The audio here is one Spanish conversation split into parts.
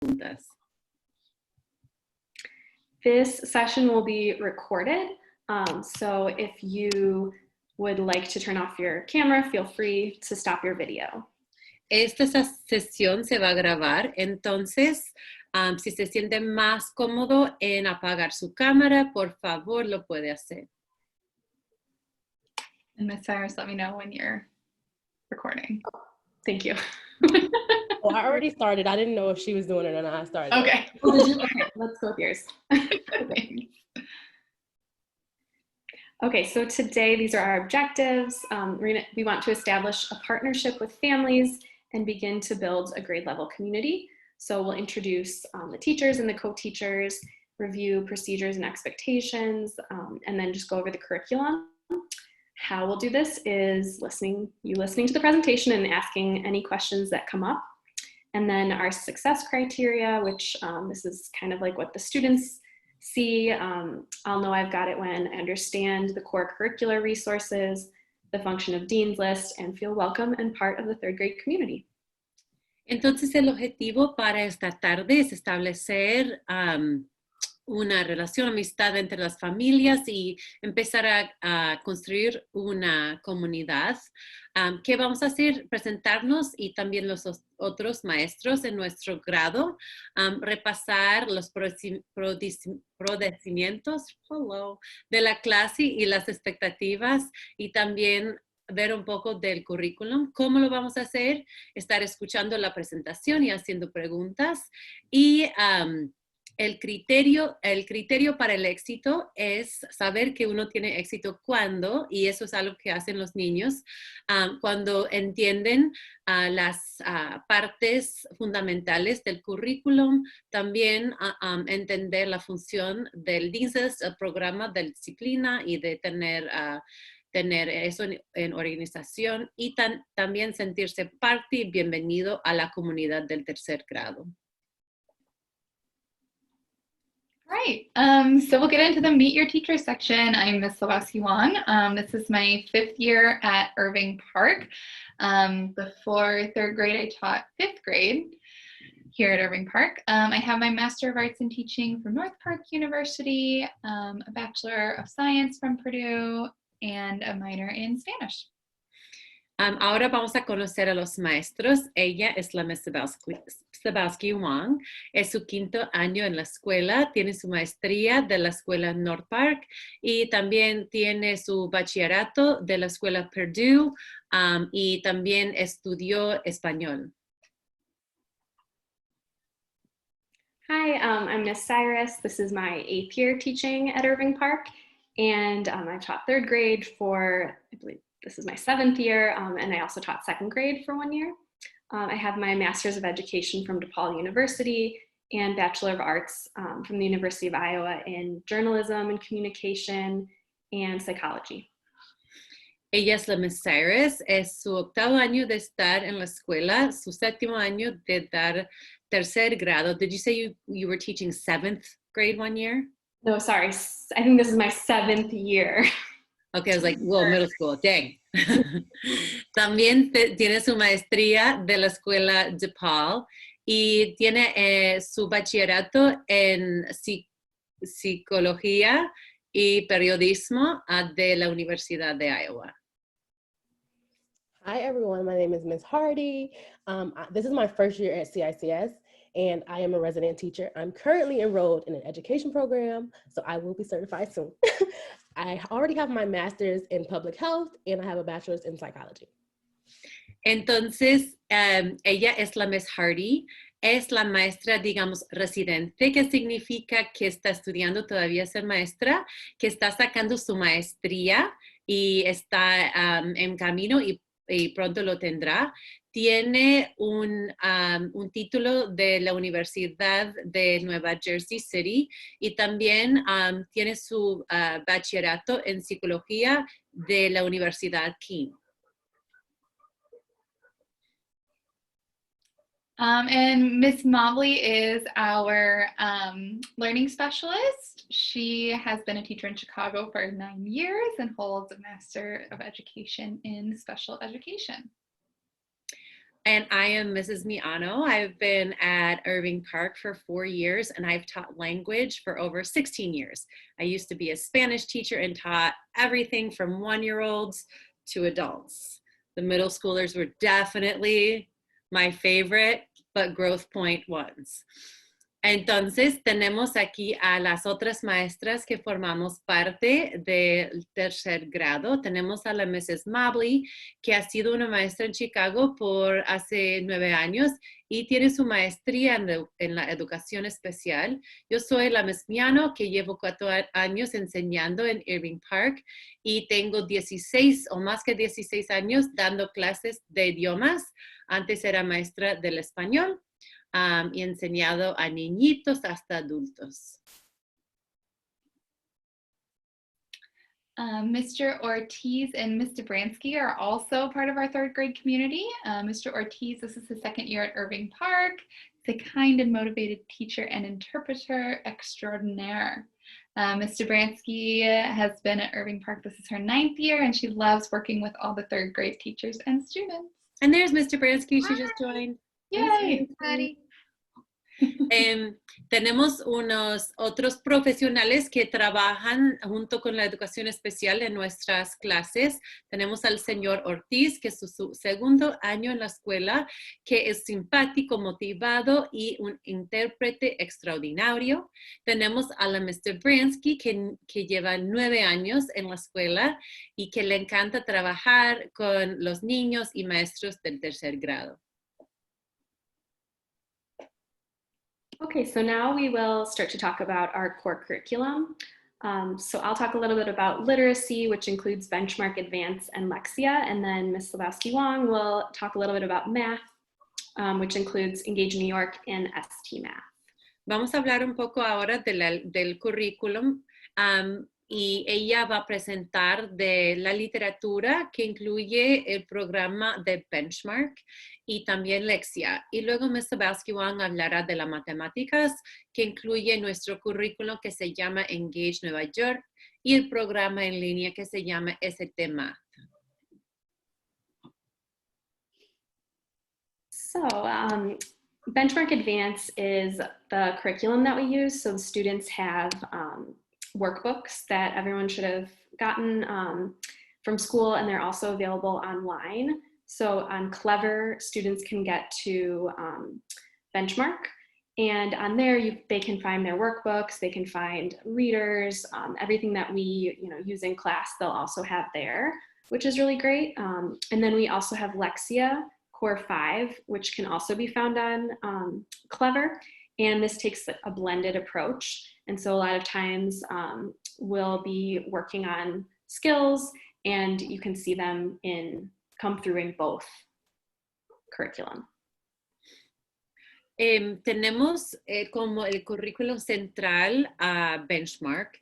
preguntas. This session will be recorded, so if you would like to turn off your camera, feel free to stop your video. Esta sesión se va a grabar, entonces si se siente más cómodo en apagar su cámara, por favor lo puede hacer. And Ms. Cyrus, let me know when you're recording. Thank you. Well, I already started. I didn't know if she was doing it or not. I started. Okay. Oh, did you? Okay, let's go with yours. Okay, so today these are our objectives. We want to establish a partnership with families and begin to build a grade level community. So we'll introduce the teachers and the co-teachers, review procedures and expectations, and then just go over the curriculum. How we'll do this is listening to the presentation and asking any questions that come up. And then our success criteria, which this is kind of like what the students see. I'll know I've got it when I understand the core curricular resources, the function of Dean's List, and feel welcome and part of the third grade community. Entonces el objetivo para esta tarde es establecer una relación, amistad entre las familias y empezar a construir una comunidad. ¿Qué vamos a hacer? Presentarnos y también los otros maestros en nuestro grado, repasar los procedimientos de la clase y las expectativas y también ver un poco del currículum, cómo lo vamos a hacer, estar escuchando la presentación y haciendo preguntas y el criterio para el éxito es saber que uno tiene éxito cuando, y eso es algo que hacen los niños, cuando entienden las partes fundamentales del currículum, también entender la función del Dean's List, el programa de disciplina y de tener eso en organización y también sentirse parte y bienvenido a la comunidad del tercer grado. Right, so we'll get into the Meet Your Teacher section. I'm Ms. Lebowski-Wong. This is my 5th year at Irving Park. Before 3rd grade, I taught 5th grade here at Irving Park. I have my Master of Arts in Teaching from North Park University, a Bachelor of Science from Purdue, and a minor in Spanish. Ahora vamos a conocer a los maestros. Ella es la Ms. Lebowski-Wong. Es su 5º año en la escuela. Tiene su maestría de la escuela North Park y también tiene su bachillerato de la escuela Purdue y también estudió español. Hi, I'm Nisaris. This is my 8th year teaching at Irving Park, and I taught 3rd grade for, I believe, this is my 7th year, and I also taught 2nd grade for 1 year. I have my Master's of Education from DePaul University and Bachelor of Arts from the University of Iowa in Journalism and Communication and Psychology. Ella es la Nisaris, es su 8º año de estar en la escuela, su 7º año de dar tercer grado. Did you say you were teaching 7th grade 1 year? No, sorry, I think this is my 7th year. Okay, I was like, whoa, middle school, dang. También tiene su maestría de la escuela DePaul y tiene su bachillerato en psicología y periodismo de la Universidad de Iowa. Hi, everyone. My name is Ms. Hardy. This is my 1st year at CICS, and I am a resident teacher. I'm currently enrolled in an education program, so I will be certified soon. I already have my master's in public health, and I have a bachelor's in psychology. Entonces, ella es la Ms. Hardy, es la maestra, digamos, residente, que significa que está estudiando todavía ser maestra, que está sacando su maestría y está en camino y pronto lo tendrá. Tiene un título de la Universidad de Nueva Jersey City y también tiene su bachillerato en psicología de la Universidad King. And Ms. Mobley is our learning specialist. She has been a teacher in Chicago for 9 years and holds a Master of Education in Special Education. And I am Mrs. Miano. I've been at Irving Park for 4 years, and I've taught language for over 16 years. I used to be a Spanish teacher and taught everything from 1-year-olds to adults. The middle schoolers were definitely my favorite, but growth point ones. Entonces, tenemos aquí a las otras maestras que formamos parte del tercer grado. Tenemos a la Mrs. Mobley, que ha sido una maestra en Chicago por hace 9 años y tiene su maestría en la educación especial. Yo soy la Miss Miano, que llevo 4 años enseñando en Irving Park y tengo 16 o más que 16 años dando clases de idiomas. Antes era maestra del español. Y enseñado a niñitos hasta adultos. Mr. Ortiz and Mr. Branski are also part of our 3rd grade community. Mr. Ortiz, this is his 2nd year at Irving Park. He's a kind and motivated teacher and interpreter extraordinaire. Mr. Branski has been at Irving Park. This is her 9th year, and she loves working with all the 3rd grade teachers and students. And there's Mr. Branski. She just joined. Yay! Tenemos unos otros profesionales que trabajan junto con la educación especial en nuestras clases. Tenemos al señor Ortiz, que es su 2º año en la escuela, que es simpático, motivado y un intérprete extraordinario. Tenemos a la Mr. Branski, que lleva 9 años en la escuela y que le encanta trabajar con los niños y maestros del 3er grado. Okay, so now we will start to talk about our core curriculum. So I'll talk a little bit about literacy, which includes Benchmark, Advance, and Lexia, and then Ms. Lebowski-Wong will talk a little bit about math, which includes Engage New York and ST Math. Vamos a hablar un poco ahora del currículum y ella va a presentar de la literatura que incluye el programa de Benchmark y también Lexia. Y luego Ms. Lebowski-Wong hablará de las matemáticas que incluye nuestro currículum que se llama Engage Nueva York y el programa en línea que se llama ST Math. So Benchmark Advance is the curriculum that we use. So the students have workbooks that everyone should have gotten from school, and they're also available online. So on Clever, students can get to Benchmark, and on there they can find their workbooks, they can find readers, everything that we use in class they'll also have there, which is really great. And then we also have Lexia Core 5, which can also be found on Clever. And this takes a blended approach. And so a lot of times we'll be working on skills, and you can see them come through in both curriculum. Tenemos como el currículo central a Benchmark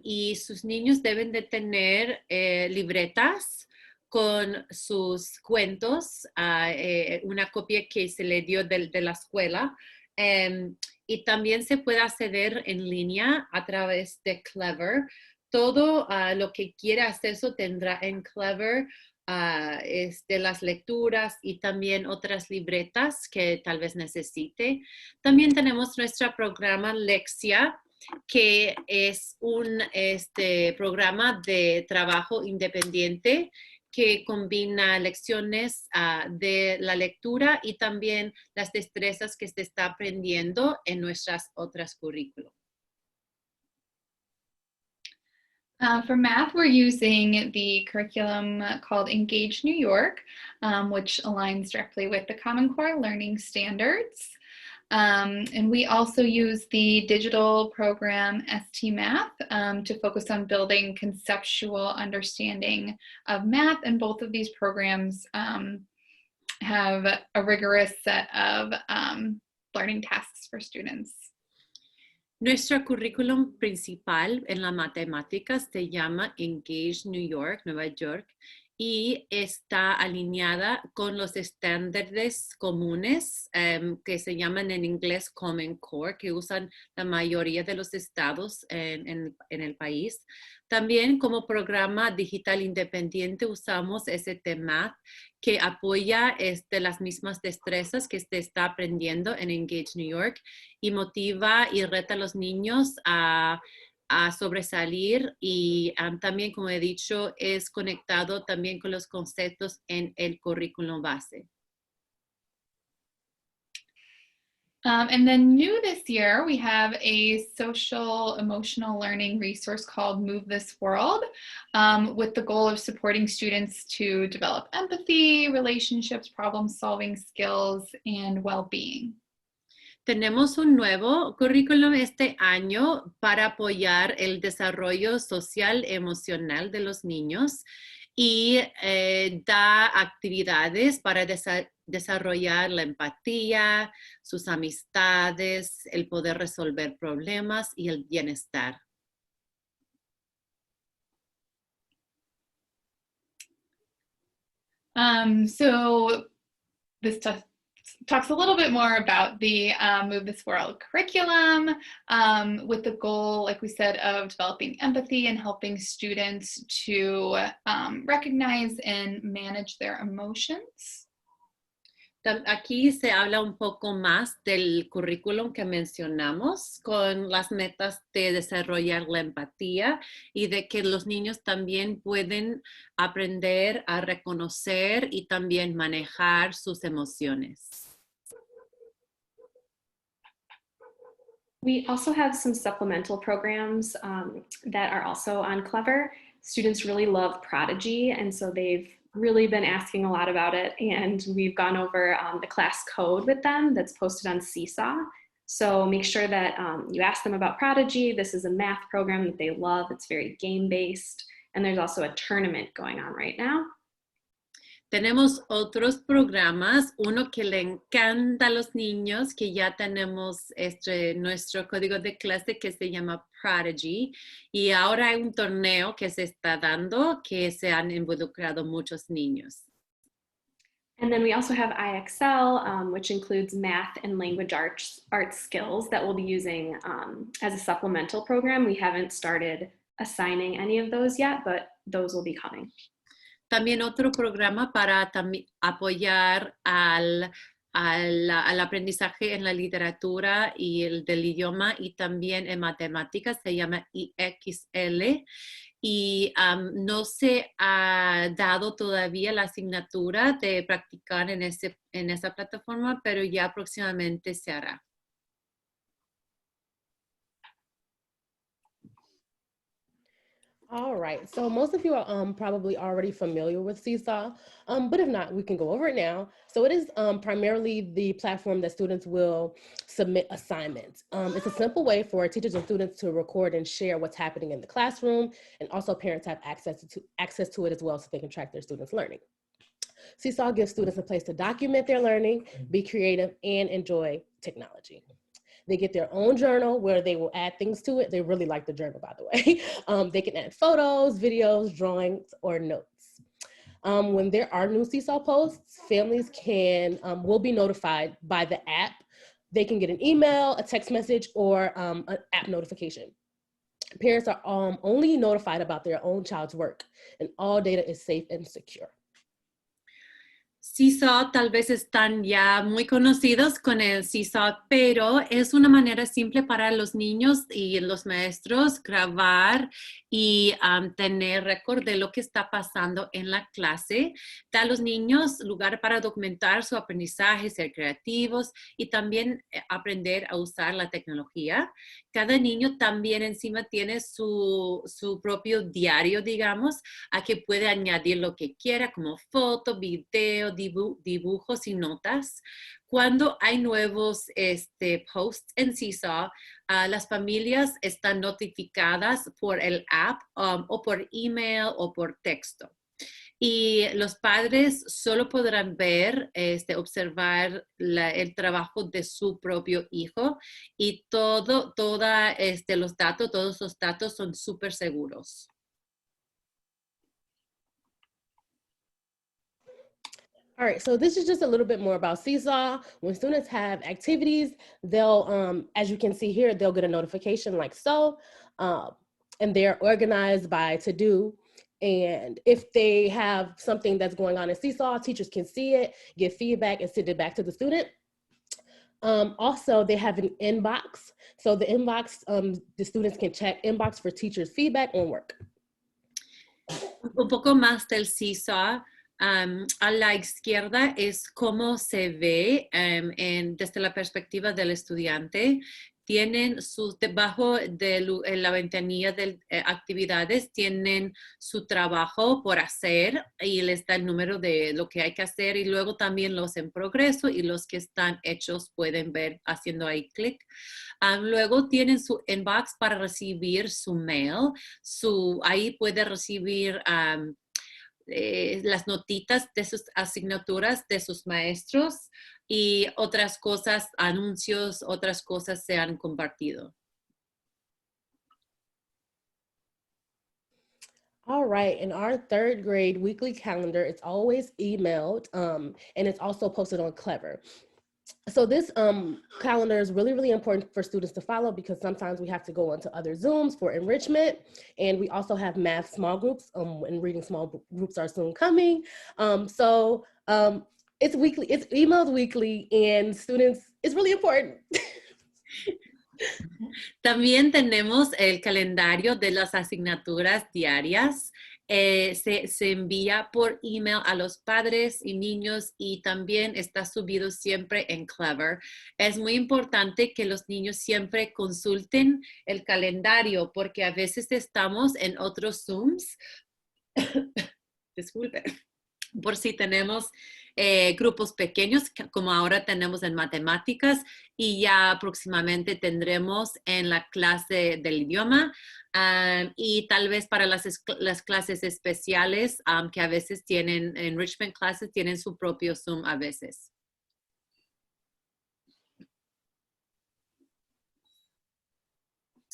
y sus niños deben de tener libretas con sus cuentos, una copia que se le dio de la escuela. Y también se puede acceder en línea a través de Clever. Todo lo que quiera acceso tendrá en Clever de las lecturas y también otras libretas que tal vez necesite. También tenemos nuestro programa Lexia, que es un programa de trabajo independiente que combina lecciones de la lectura y también las destrezas que se está aprendiendo en nuestras otras currículos. For math, we're using the curriculum called Engage New York, which aligns directly with the Common Core Learning Standards. And we also use the digital program ST Math to focus on building conceptual understanding of math. And both of these programs have a rigorous set of learning tasks for students. Nuestro currículum principal en la matemática se llama Engage New York, Nueva York, y está alineada con los estándares comunes que se llaman en inglés Common Core, que usan la mayoría de los estados en el país. También como programa digital independiente usamos STMath, que apoya las mismas destrezas que se está aprendiendo en Engage New York y motiva y reta a los niños a sobresalir y también, como he dicho, es conectado también con los conceptos en el currículum base. And then new this year, we have a social emotional learning resource called Move This World, with the goal of supporting students to develop empathy, relationships, problem-solving skills, and well-being. Tenemos un nuevo currículum este año para apoyar el desarrollo social emocional de los niños y da actividades para desarrollar la empatía, sus amistades, el poder resolver problemas y el bienestar. So this talks a little bit more about the Move This World curriculum with the goal, like we said, of developing empathy and helping students to recognize and manage their emotions. Aquí se habla un poco más del currículum que mencionamos con las metas de desarrollar la empatía y de que los niños también pueden aprender a reconocer y también manejar sus emociones. We also have some supplemental programs that are also on Clever. Students really love Prodigy, and so they've really been asking a lot about it, and we've gone over the class code with them that's posted on Seesaw. So make sure that you ask them about Prodigy. This is a math program that they love. It's very game-based, and there's also a tournament going on right now. Tenemos otros programas, uno que le encanta a los niños, que ya tenemos nuestro código de clase que se llama Prodigy, y ahora hay un torneo que se está dando que se han involucrado muchos niños. And then we also have IXL, which includes math and language arts skills that we'll be using as a supplemental program. We haven't started assigning any of those yet, but those will be coming. También otro programa para apoyar al aprendizaje en la literatura y el del idioma y también en matemáticas se llama IXL y no se ha dado todavía la asignatura de practicar en esa plataforma, pero ya próximamente se hará. All right, so most of you are probably already familiar with Seesaw, but if not, we can go over it now. So it is primarily the platform that students will submit assignments. It's a simple way for teachers and students to record and share what's happening in the classroom, and also parents have access to it as well so they can track their students' learning. Seesaw gives students a place to document their learning, be creative, and enjoy technology. They get their own journal where they will add things to it. They really like the journal, by the way. They can add photos, videos, drawings, or notes. When there are new Seesaw posts, families will be notified by the app. They can get an email, a text message, or an app notification. Parents are only notified about their own child's work, and all data is safe and secure. Seesaw tal vez están ya muy conocidos con el Seesaw, pero es una manera simple para los niños y los maestros grabar y tener récord de lo que está pasando en la clase. Da a los niños lugar para documentar su aprendizaje, ser creativos y también aprender a usar la tecnología. Cada niño también encima tiene su propio diario, digamos, a que puede añadir lo que quiera, como foto, video, dibujos y notas. Cuando hay nuevos posts en Seesaw, las familias están notificadas por el app o por email o por texto. Y los padres solo podrán ver, observar el trabajo de su propio hijo y todos los datos son súper seguros. All right, so this is just a little bit more about Seesaw. When students have activities, they'll, as you can see here, they'll get a notification like so, and they're organized by to do. And if they have something that's going on in Seesaw, teachers can see it, give feedback, and send it back to the student. Also, they have an inbox. So the inbox, the students can check inbox for teachers' feedback on work. Un poco más del Seesaw. A la izquierda es cómo se ve desde la perspectiva del estudiante. Tienen debajo de la ventanilla de actividades, tienen su trabajo por hacer y les da el número de lo que hay que hacer, y luego también los en progreso y los que están hechos pueden ver haciendo ahí clic. Luego tienen su inbox para recibir su mail. Ahí puede recibir las notitas de sus asignaturas de sus maestros y otras cosas, anuncios, otras cosas se han compartido. All right, in our third grade weekly calendar, it's always emailed, and it's also posted on Clever. So this calendar is really, really important for students to follow because sometimes we have to go into other Zooms for enrichment. And we also have math small groups, and reading small groups are soon coming. It's weekly, it's emailed weekly, and students, it's really important. También tenemos el calendario de las asignaturas diarias. Se envía por email a los padres y niños y también está subido siempre en Clever. Es muy importante que los niños siempre consulten el calendario porque a veces estamos en otros Zooms. Disculpe. Por si tenemos grupos pequeños, como ahora tenemos en matemáticas, y ya próximamente tendremos en la clase del idioma, y tal vez para las clases especiales, que a veces tienen, enrichment classes, tienen su propio Zoom a veces.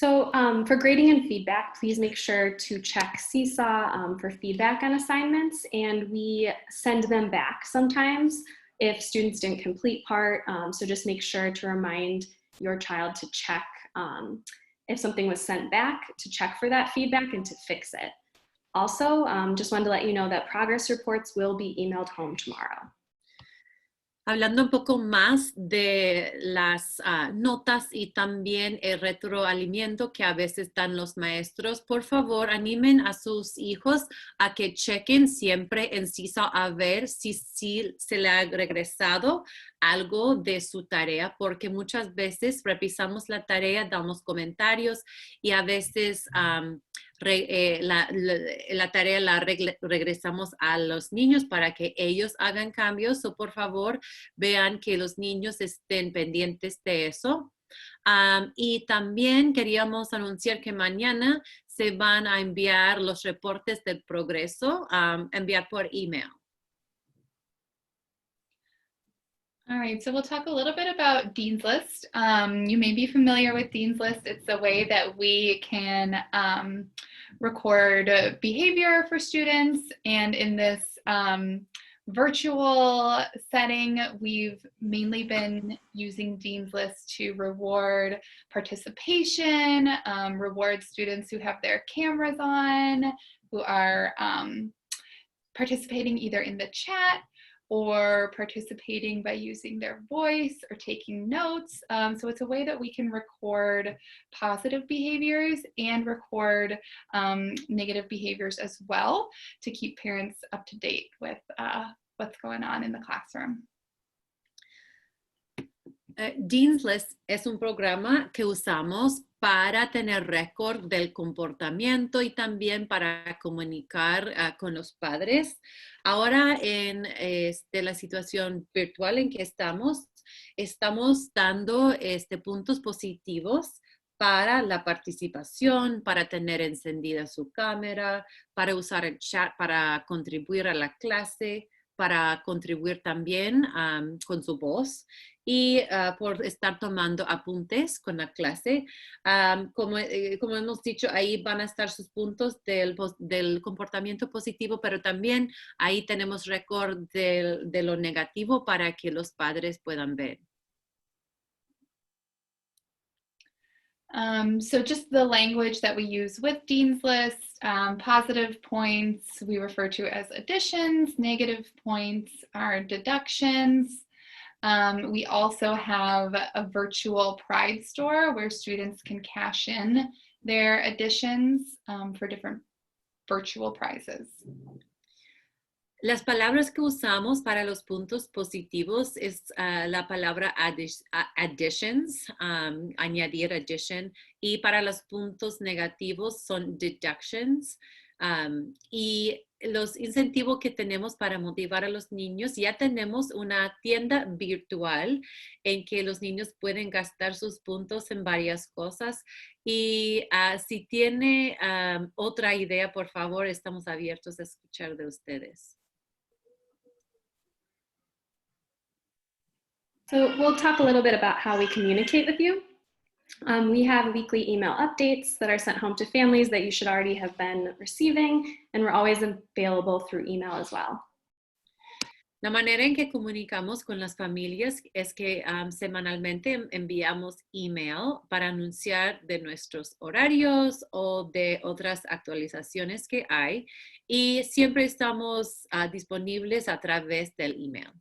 So for grading and feedback, please make sure to check Seesaw for feedback on assignments, and we send them back sometimes if students didn't complete part. So just make sure to remind your child to check if something was sent back, to check for that feedback and to fix it. Also, just wanted to let you know that progress reports will be emailed home tomorrow. Hablando un poco más de las notas y también el retroalimento que a veces dan los maestros, por favor animen a sus hijos a que chequen siempre en Seesaw a ver si se le ha regresado algo de su tarea, porque muchas veces revisamos la tarea, damos comentarios y a veces la tarea la regresamos a los niños para que ellos hagan cambios. O por favor, vean que los niños estén pendientes de eso. Y también queríamos anunciar que mañana se van a enviar los reportes del progreso, enviar por email. All right, so we'll talk a little bit about Dean's List. You may be familiar with Dean's List. It's a way that we can record behavior for students. And in this virtual setting, we've mainly been using Dean's List to reward participation, reward students who have their cameras on, who are participating either in the chat or participating by using their voice or taking notes. So it's a way that we can record positive behaviors and record negative behaviors as well to keep parents up to date with what's going on in the classroom. Dean's List es un programa que usamos para tener récord del comportamiento y también para comunicar con los padres. Ahora en la situación virtual en que estamos dando puntos positivos para la participación, para tener encendida su cámara, para usar el chat para contribuir a la clase, para contribuir también con su voz. y por estar tomando apuntes con la clase. Como hemos dicho, ahí van a estar sus puntos del comportamiento positivo, pero también ahí tenemos récord de lo negativo para que los padres puedan ver. So just the language that we use with Dean's List, positive points we refer to as additions, negative points are deductions. We also have a virtual Pride store where students can cash in their additions for different virtual prizes. Las palabras que usamos para los puntos positivos es la palabra additions, añadir addition, y para los puntos negativos son deductions. Y los incentivos que tenemos para motivar a los niños, ya tenemos una tienda virtual en que los niños pueden gastar sus puntos en varias cosas. Y si tiene otra idea, por favor, estamos abiertos a escuchar de ustedes. So we'll talk a little bit about how we communicate with you. We have weekly email updates that are sent home to families that you should already have been receiving, and we're always available through email as well. La manera en que comunicamos con las familias es que semanalmente enviamos email para anunciar de nuestros horarios o de otras actualizaciones que hay, y siempre estamos disponibles a través del email.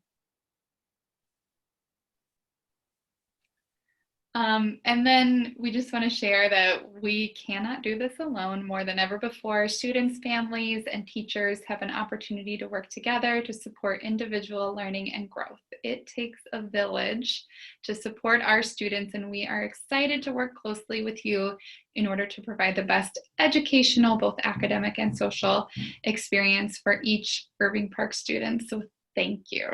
And then we just want to share that we cannot do this alone. More than ever before, students, families, and teachers have an opportunity to work together to support individual learning and growth. It takes a village to support our students, and we are excited to work closely with you in order to provide the best educational, both academic and social experience for each Irving Park student. So thank you.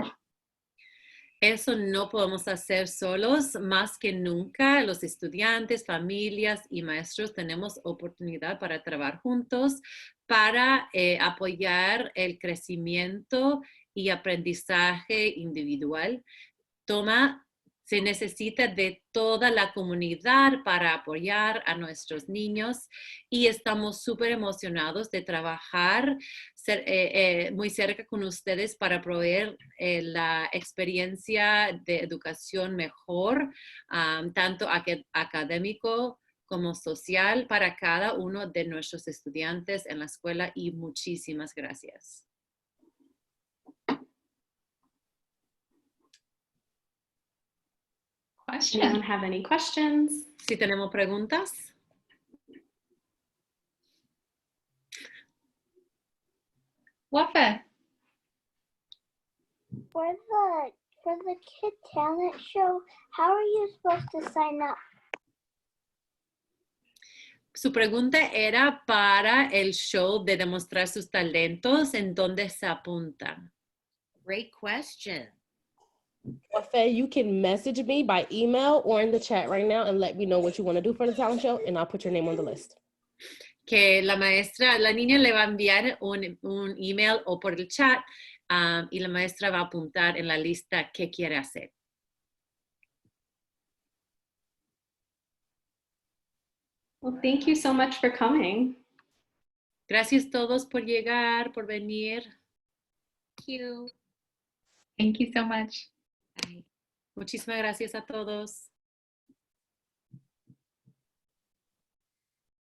Eso no podemos hacer solos. Más que nunca, los estudiantes, familias y maestros tenemos oportunidad para trabajar juntos para apoyar el crecimiento y aprendizaje individual. Se necesita de toda la comunidad para apoyar a nuestros niños, y estamos súper emocionados de trabajar muy cerca con ustedes para proveer la experiencia de educación mejor, tanto académico como social, para cada uno de nuestros estudiantes en la escuela, y muchísimas gracias. Anyone have any questions? Si tenemos preguntas. Wafa. For the Kid Talent Show, how are you supposed to sign up? Su pregunta era para el show de demostrar sus talentos, ¿en dónde se apuntan? Great question. Wafa, you can message me by email or in the chat right now and let me know what you want to do for the talent show, and I'll put your name on the list. Que la niña le va a enviar un email o por el chat, y la maestra va a apuntar en la lista qué quiere hacer. Well, thank you so much for coming. Gracias a todos por llegar, por venir. Thank you. Thank you so much. Muchísimas gracias a todos.